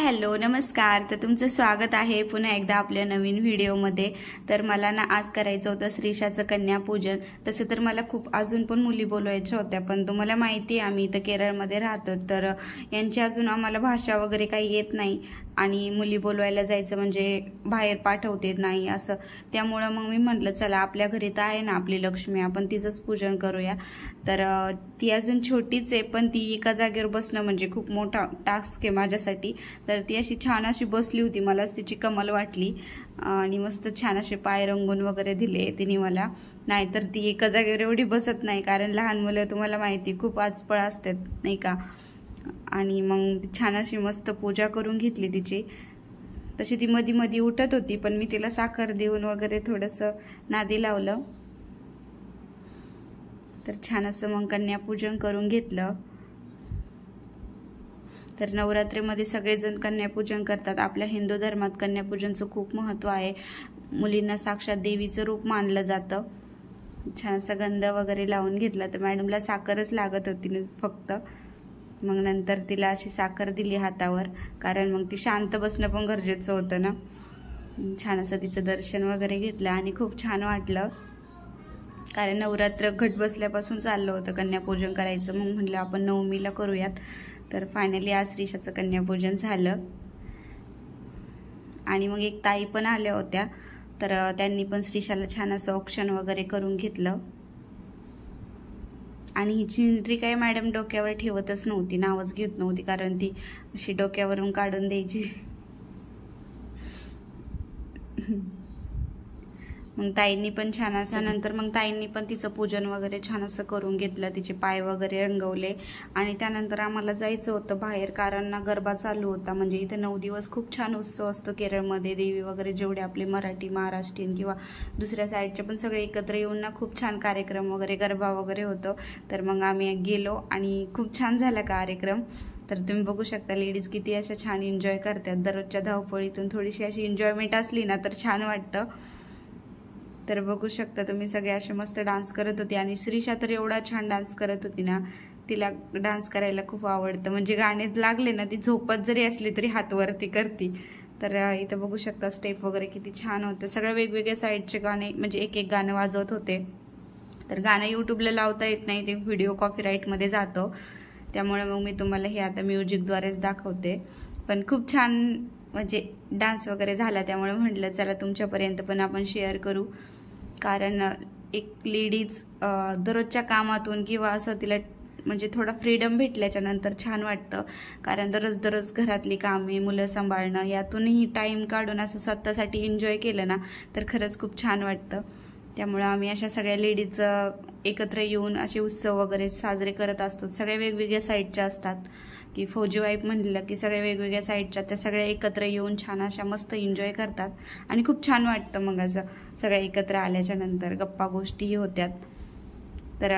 Hello नमस्कार। तर तुमचं स्वागत आहे पुन्हा एकदा आपल्या नवीन व्हिडिओमध्ये। तर मला ना आज करायचं होतं श्रीशाचं कन्यापूजन। तसं तर मला खूप अजून पण मुली बोलवायच्या होत्या, पण तुम्हाला माहिती आहे आम्ही इथं केरळमध्ये राहतो, तर यांची अजून आम्हाला भाषा वगैरे काही येत नाही आणि मुली बोलवायला जायचं म्हणजे बाहेर पाठवते नाही असं। त्यामुळे मग मी म्हटलं चला आपल्या घरी तर आहे ना आपली लक्ष्मी, आपण तिचंच पूजन करूया। तर ती अजून छोटीच आहे, पण ती एका जागेवर बसणं म्हणजे खूप मोठा टास्क आहे माझ्यासाठी। तर ती अशी छान अशी बसली होती, मलाच तिची कमाल वाटली आणि मस्त छान असे पाय रंगून वगैरे दिले तिने मला। नाहीतर ती एका जागेवर एवढी बसत नाही, कारण लहान मुलं तुम्हाला माहिती खूप आचपळ असतात नाही का। आणि मग छान अशी मस्त पूजा करून घेतली तिची। तशी ती मधी मधी उठत होती, पण मी तिला साखर देऊन वगैरे थोडंसं नादी लावलं। तर छान असं मग कन्यापूजन करून घेतलं। तर नवरात्रीमध्ये सगळेजण कन्यापूजन करतात। आपल्या हिंदू धर्मात कन्यापूजनचं खूप महत्त्व आहे। मुलींना साक्षात देवीचं रूप मानलं जातं। छान असं गंध वगैरे लावून घेतला। तर मॅडमला साखरच लागत होती फक्त, मग नंतर तिला अशी साखर दिली हातावर, कारण मग ती शांत बसणं पण गरजेचं होतं ना। छान असं तिचं दर्शन वगैरे घेतलं आणि खूप छान वाटलं, कारण नवरात्र घट बसल्यापासून चाललं होतं कन्यापूजन करायचं। मग म्हटलं आपण नवमीला करूयात। तर फायनली आज श्रीशाचं कन्यापूजन झालं आणि मग एक ताई पण आल्या होत्या, तर त्यांनी पण श्रीशाला छान असं औक्षण वगैरे करून घेतलं। आणि ही चिंद्री काय मॅडम डोक्यावर ठेवतच नव्हती, नावच घेत नव्हती, कारण ती अशी डोक्यावरून काढून द्यायची। मग ताईंनी पण छान असं नंतर मग ताईंनी पण तिचं पूजन वगैरे छान असं करून घेतलं, तिचे पाय वगैरे रंगवले। आणि त्यानंतर आम्हाला जायचं होतं बाहेर, कारण ना गरबा चालू होता। म्हणजे इथे 9 दिवस खूप छान उत्सव असतो केरळमध्ये। देवी वगैरे जेवढे आपले मराठी महाराष्ट्रीयन किंवा दुसऱ्या साईडचे पण सगळे एकत्र येऊन ना खूप छान कार्यक्रम वगैरे गरबा वगैरे होतो। तर मग आम्ही गेलो आणि खूप छान झाला कार्यक्रम। तर तुम्ही बघू शकता लेडीज किती अशा छान एन्जॉय करतात। दररोजच्या धावपळीतून थोडीशी अशी एन्जॉयमेंट असली ना तर छान वाटतं। तर बघू शकता तुम्ही सगळे असे मस्त डान्स करत होते आणि श्रीशा तर एवढा छान डान्स करत होती ना, तिला डान्स करायला खूप आवडतं। म्हणजे गाणे लागले ना ती झोपत जरी असली तरी हात वरती करती। तर इथं बघू शकता स्टेप वगैरे किती छान होते। सगळ्या वेगवेगळ्या साईडचे गाणे म्हणजे एक एक गाणं वाजवत होते। तर गाणं यूट्यूबला लावता येत नाही, ते व्हिडिओ कॉपीराईटमध्ये जातो, त्यामुळे मग मी तुम्हाला हे आता म्युझिकद्वारेच दाखवते। पण खूप छान म्हणजे डान्स वगैरे झाला, त्यामुळे म्हटलं चला तुमच्यापर्यंत पण आपण शेअर करू। कारण एक लेडीज दररोजच्या कामातून किंवा असं तिला म्हणजे थोडा फ्रीडम भेटल्याच्या नंतर छान वाटतं, कारण दररोज घरातली कामे मुलं सांभाळणं यातूनही टाइम काढून असं स्वतःसाठी एन्जॉय केलं ना तर खरंच खूप छान वाटतं। त्यामुळे आम्ही अशा सगळ्या लेडीज एकत्र येऊन असे उत्सव वगैरे साजरे करत असतो। सगळ्या वेगवेगळ्या साईडच्या असतात, की फौजी वाईफ म्हणलं की सगळ्या वेगवेगळ्या साईडच्या त्या सगळ्या एकत्र येऊन छान अशा मस्त एन्जॉय करतात आणि खूप छान वाटतं। मग असं सगळ्या एकत्र आल्याच्या नंतर गप्पा गोष्टीही होत्यात। तर